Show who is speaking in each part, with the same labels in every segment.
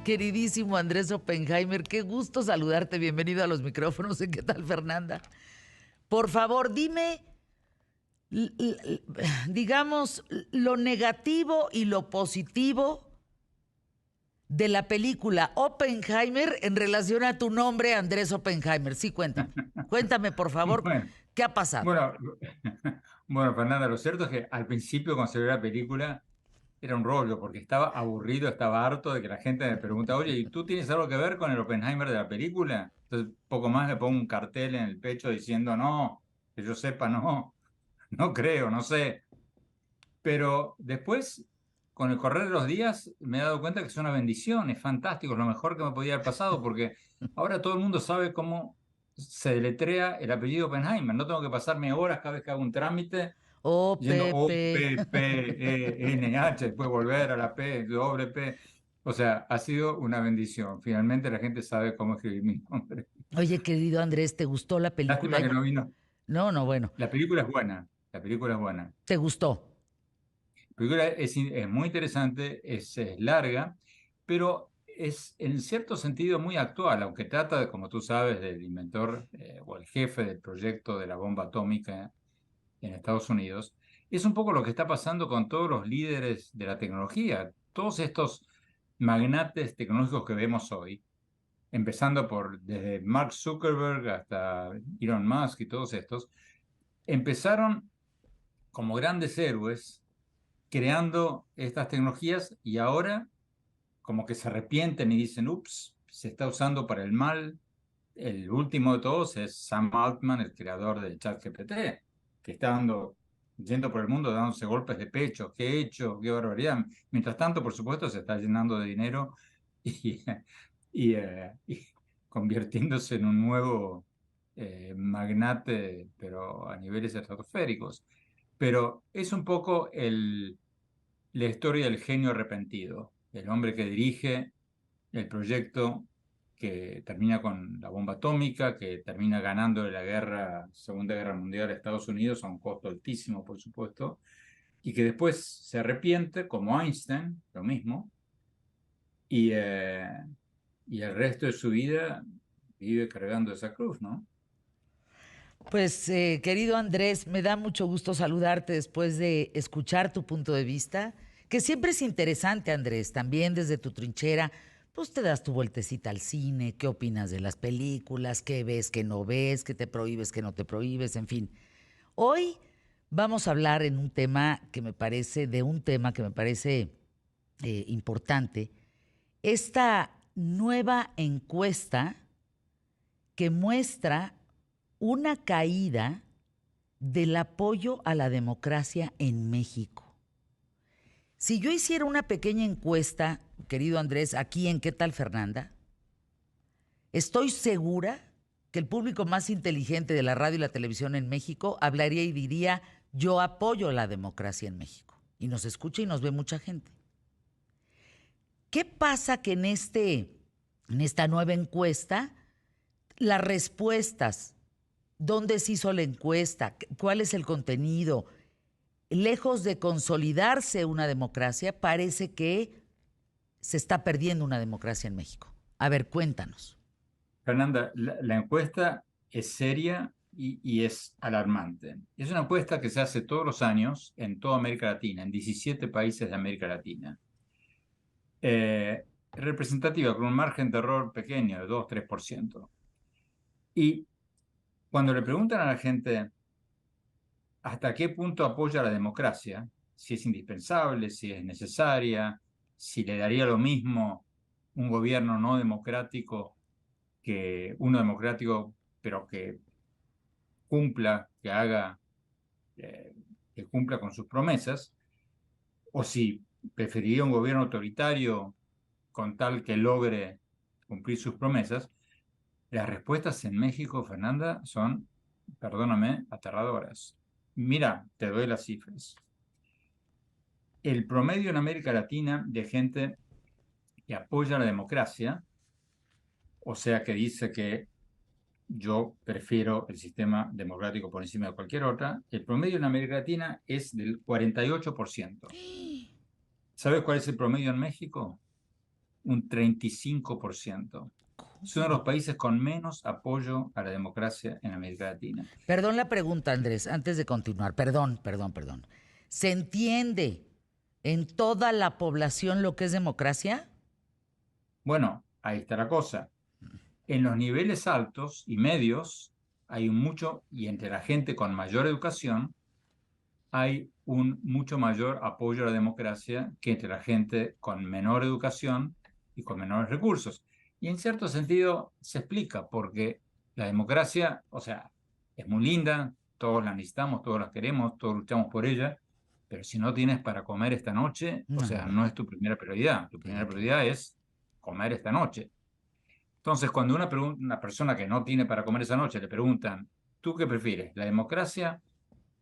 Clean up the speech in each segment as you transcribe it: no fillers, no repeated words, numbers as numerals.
Speaker 1: Queridísimo Andrés Oppenheimer, qué gusto saludarte. Bienvenido a los micrófonos. ¿Qué tal, Fernanda? Por favor, dime, digamos, lo negativo y lo positivo de la película Oppenheimer en relación a tu nombre, Andrés Oppenheimer. Sí, cuéntame. Cuéntame, por favor,
Speaker 2: Bueno,
Speaker 1: ¿qué ha pasado?
Speaker 2: bueno, bueno, Fernanda, lo cierto es que al principio cuando se vio la película era un rollo porque estaba aburrido, estaba harto de que la gente me pregunta, oye, ¿y tú tienes algo que ver con el Oppenheimer de la película? Entonces, poco más le pongo un cartel en el pecho diciendo, no, que yo sepa, no, no creo, no sé. Pero después, con el correr de los días, me he dado cuenta que es una bendición, es fantástico, es lo mejor que me podía haber pasado, porque ahora todo el mundo sabe cómo se deletrea el apellido Oppenheimer. No tengo que pasarme horas cada vez que hago un trámite
Speaker 1: Oh,
Speaker 2: yendo O,
Speaker 1: Pepe.
Speaker 2: P, P, E, N, H, después volver a la P, doble P. O sea, ha sido una bendición. Finalmente la gente sabe cómo escribir mi nombre.
Speaker 1: Oye, querido Andrés, ¿te gustó la película?
Speaker 2: Lástima que no vino.
Speaker 1: No, no, bueno,
Speaker 2: La película es buena. La película es buena.
Speaker 1: ¿te gustó?
Speaker 2: La película es muy interesante, es larga, pero es en cierto sentido muy actual, aunque trata, como tú sabes, del inventor o el jefe del proyecto de la bomba atómica en Estados Unidos. Es un poco lo que está pasando con todos los líderes de la tecnología, todos estos magnates tecnológicos que vemos hoy, empezando por desde Mark Zuckerberg hasta Elon Musk y todos estos, empezaron como grandes héroes creando estas tecnologías y ahora como que se arrepienten y dicen, ups, se está usando para el mal. El último de todos es Sam Altman, el creador del ChatGPT, que está yendo por el mundo dándose golpes de pecho. ¿Qué he hecho? ¿Qué barbaridad? Mientras tanto, por supuesto, se está llenando de dinero y, y convirtiéndose en un nuevo magnate, pero a niveles estratosféricos. Pero es un poco la historia del genio arrepentido, el hombre que dirige el proyecto que termina con la bomba atómica, que termina ganando la Segunda Guerra Mundial a Estados Unidos a un costo altísimo, por supuesto, y que después se arrepiente, como Einstein, lo mismo, y, eh, y el resto de su vida vive cargando esa cruz, ¿no?
Speaker 1: Pues, querido Andrés, me da mucho gusto saludarte después de escuchar tu punto de vista, que siempre es interesante, Andrés, también desde tu trinchera, pues te das tu vueltecita al cine, qué opinas de las películas, qué ves, qué no ves, qué te prohíbes, qué no te prohíbes, en fin. Hoy vamos a hablar de un tema que me parece importante, esta nueva encuesta que muestra una caída del apoyo a la democracia en México. Si yo hiciera una pequeña encuesta, querido Andrés, aquí en ¿Qué tal, Fernanda? Estoy segura que el público más inteligente de la radio y la televisión en México hablaría y diría, yo apoyo la democracia en México. Y nos escucha y nos ve mucha gente. ¿Qué pasa que en esta nueva encuesta, las respuestas, dónde se hizo la encuesta, cuál es el contenido, lejos de consolidarse una democracia, parece que se está perdiendo una democracia en México? A ver, cuéntanos.
Speaker 2: Fernanda, la encuesta es seria y es alarmante. Es una encuesta que se hace todos los años en toda América Latina, en 17 países de América Latina. Representativa, con un margen de error pequeño de 2-3%. Y cuando le preguntan a la gente hasta qué punto apoya la democracia, si es indispensable, si es necesaria, si le daría lo mismo un gobierno no democrático que uno democrático, pero que cumpla, eh, que cumpla con sus promesas, o si preferiría un gobierno autoritario con tal que logre cumplir sus promesas. Las respuestas en México, Fernanda, son, perdóname, aterradoras. Mira, te doy las cifras. El promedio en América Latina de gente que apoya la democracia, o sea, que dice que yo prefiero el sistema democrático por encima de cualquier otra, el promedio en América Latina es del 48%. ¿Sabes cuál es el promedio en México? un 35%. Es uno de los países con menos apoyo a la democracia en América Latina.
Speaker 1: Perdón la pregunta, Andrés, antes de continuar. Perdón. ¿Se entiende en toda la población lo que es democracia?
Speaker 2: Bueno, ahí está la cosa. En los niveles altos y medios hay un mucho, y entre la gente con mayor educación, hay un mucho mayor apoyo a la democracia que entre la gente con menor educación y con menores recursos. Y en cierto sentido se explica porque la democracia, o sea, es muy linda, todos la necesitamos, todos la queremos, todos luchamos por ella, pero si no tienes para comer esta noche, o sea,
Speaker 1: No,
Speaker 2: no es tu primera prioridad. Tu
Speaker 1: sí,
Speaker 2: primera
Speaker 1: claro.
Speaker 2: prioridad es comer esta noche. Entonces, cuando una persona que no tiene para comer esa noche le preguntan, ¿tú qué prefieres, la democracia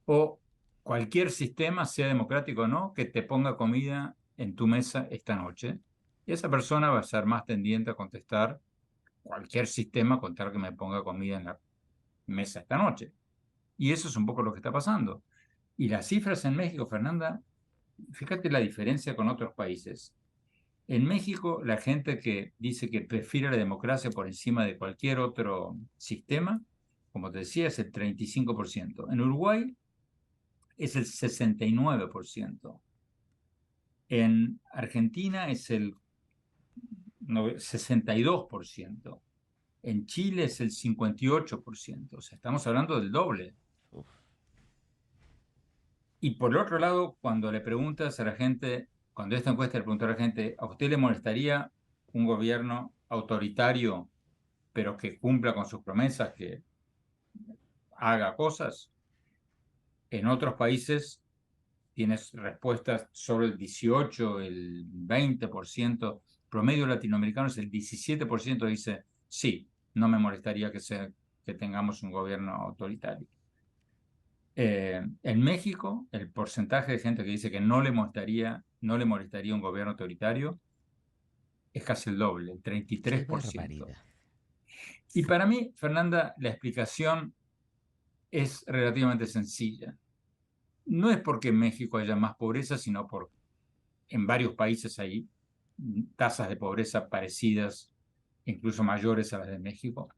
Speaker 2: o cualquier sistema, sea democrático o no, que te ponga comida en tu mesa esta noche? Y esa persona va a ser más tendiente a contestar cualquier sistema con tal que me ponga comida en la mesa esta noche. Y eso es un poco lo que está pasando. Y las cifras en México, Fernanda, fíjate la diferencia con otros países. En México, la gente que dice que prefiere la democracia por encima de cualquier otro sistema, como te decía, es el 35%. En Uruguay es el 69%. En Argentina es el 62%. En Chile es el 58%. O sea, estamos hablando del doble. Y por el otro lado, cuando le preguntas a la gente, cuando esta encuesta le preguntó a la gente, ¿a usted le molestaría un gobierno autoritario, pero que cumpla con sus promesas, que haga cosas? En otros países tienes respuestas sobre el 18, el 20%. Promedio latinoamericano es el 17%, dice, sí, no me molestaría que tengamos un gobierno autoritario. En México, el porcentaje de gente que dice que no le molestaría un gobierno autoritario es casi el doble, el
Speaker 1: Qué
Speaker 2: 33%.
Speaker 1: barbaridad.
Speaker 2: Y para mí, Fernanda, la explicación es relativamente sencilla. No es porque en México haya más pobreza, sino porque en varios países hay tasas de pobreza parecidas, incluso mayores a las de México.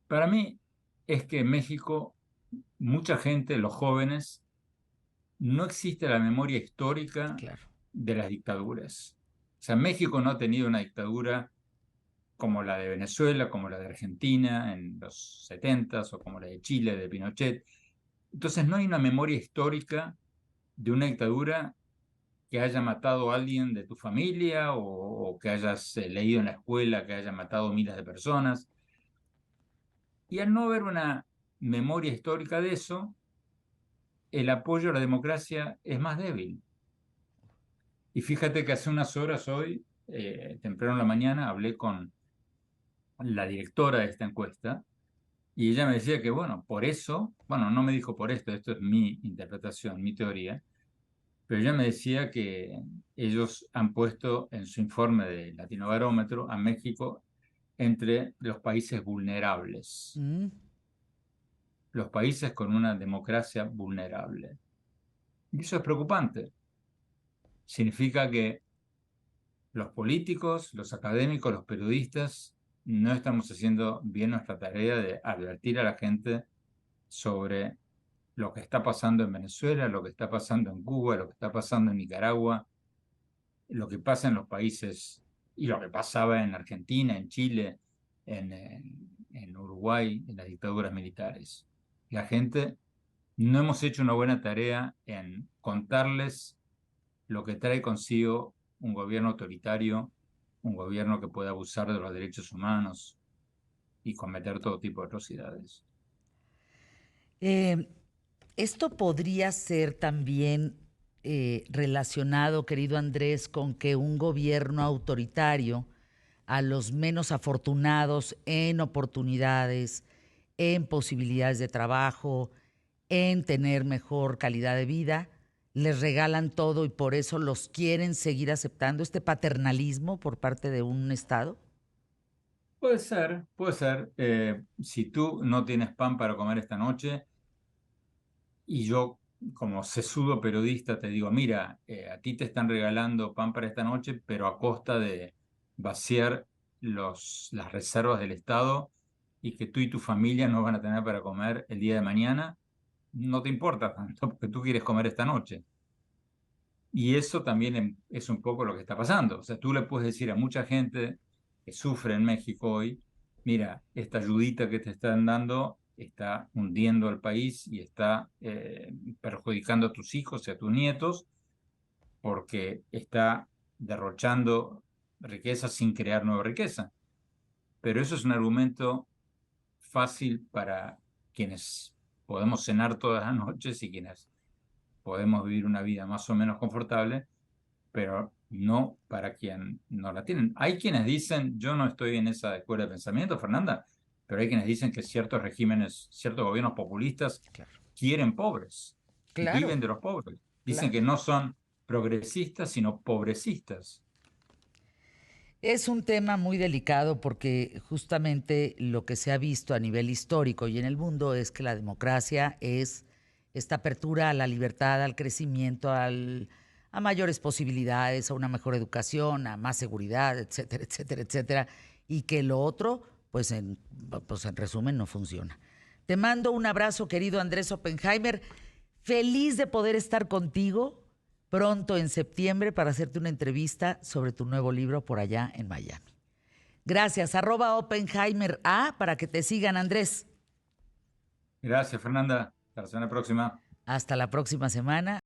Speaker 2: Para mí es que en México mucha gente, los jóvenes, no existe la memoria histórica
Speaker 1: Claro.
Speaker 2: de las dictaduras. O sea, México no ha tenido una dictadura como la de Venezuela, como la de Argentina en los 70s o como la de Chile de Pinochet. Entonces no hay una memoria histórica de una dictadura que haya matado a alguien de tu familia o que hayas leído en la escuela que haya matado miles de personas. Y al no haber una memoria histórica de eso, el apoyo a la democracia es más débil. Y fíjate que hace unas horas hoy, temprano en la mañana, hablé con la directora de esta encuesta y ella me decía que, bueno, por eso, bueno, no me dijo por esto es mi interpretación, mi teoría, pero ella me decía que ellos han puesto en su informe de Latinobarómetro a México entre los países vulnerables,
Speaker 1: Mm,
Speaker 2: los países con una democracia vulnerable. Y eso es preocupante. Significa que los políticos, los académicos, los periodistas, no estamos haciendo bien nuestra tarea de advertir a la gente sobre lo que está pasando en Venezuela, lo que está pasando en Cuba, lo que está pasando en Nicaragua, lo que pasa en los países y lo que pasaba en Argentina, en Chile, en Uruguay, en las dictaduras militares. La gente no hemos hecho una buena tarea en contarles lo que trae consigo un gobierno autoritario, un gobierno que puede abusar de los derechos humanos y cometer todo tipo de atrocidades.
Speaker 1: eh, esto podría ser también relacionado, querido Andrés, con que un gobierno autoritario a los menos afortunados en oportunidades, en posibilidades de trabajo, en tener mejor calidad de vida, les regalan todo y por eso los quieren seguir aceptando este paternalismo por parte de un Estado.
Speaker 2: Puede ser, puede ser. Si tú no tienes pan para comer esta noche y yo como sesudo periodista te digo, mira, a ti te están regalando pan para esta noche, pero a costa de vaciar las reservas del Estado y que tú y tu familia no van a tener para comer el día de mañana, no te importa tanto porque tú quieres comer esta noche. Y eso también es un poco lo que está pasando. O sea, tú le puedes decir a mucha gente que sufre en México hoy, mira, esta ayudita que te están dando está hundiendo al país y está perjudicando a tus hijos y a tus nietos porque está derrochando riqueza sin crear nueva riqueza. Pero eso es un argumento fácil para quienes podemos cenar todas las noches y quienes podemos vivir una vida más o menos confortable, pero no para quien no la tienen. Hay quienes dicen, yo no estoy en esa escuela de pensamiento, Fernanda, pero hay quienes dicen que ciertos regímenes, ciertos gobiernos populistas
Speaker 1: Claro,
Speaker 2: quieren pobres,
Speaker 1: claro,
Speaker 2: viven de los pobres. Dicen
Speaker 1: claro.
Speaker 2: que no son progresistas, sino pobrecistas.
Speaker 1: Es un tema muy delicado porque justamente lo que se ha visto a nivel histórico y en el mundo es que la democracia es esta apertura a la libertad, al crecimiento, a mayores posibilidades, a una mejor educación, a más seguridad, etcétera, etcétera, etcétera. Y que lo otro, pues en resumen, no funciona. Te mando un abrazo, querido Andrés Oppenheimer. Feliz de poder estar contigo pronto en septiembre para hacerte una entrevista sobre tu nuevo libro por allá en Miami. Gracias. @OppenheimerA para que te sigan, Andrés.
Speaker 2: Gracias, Fernanda. Hasta la semana próxima.
Speaker 1: Hasta la próxima semana.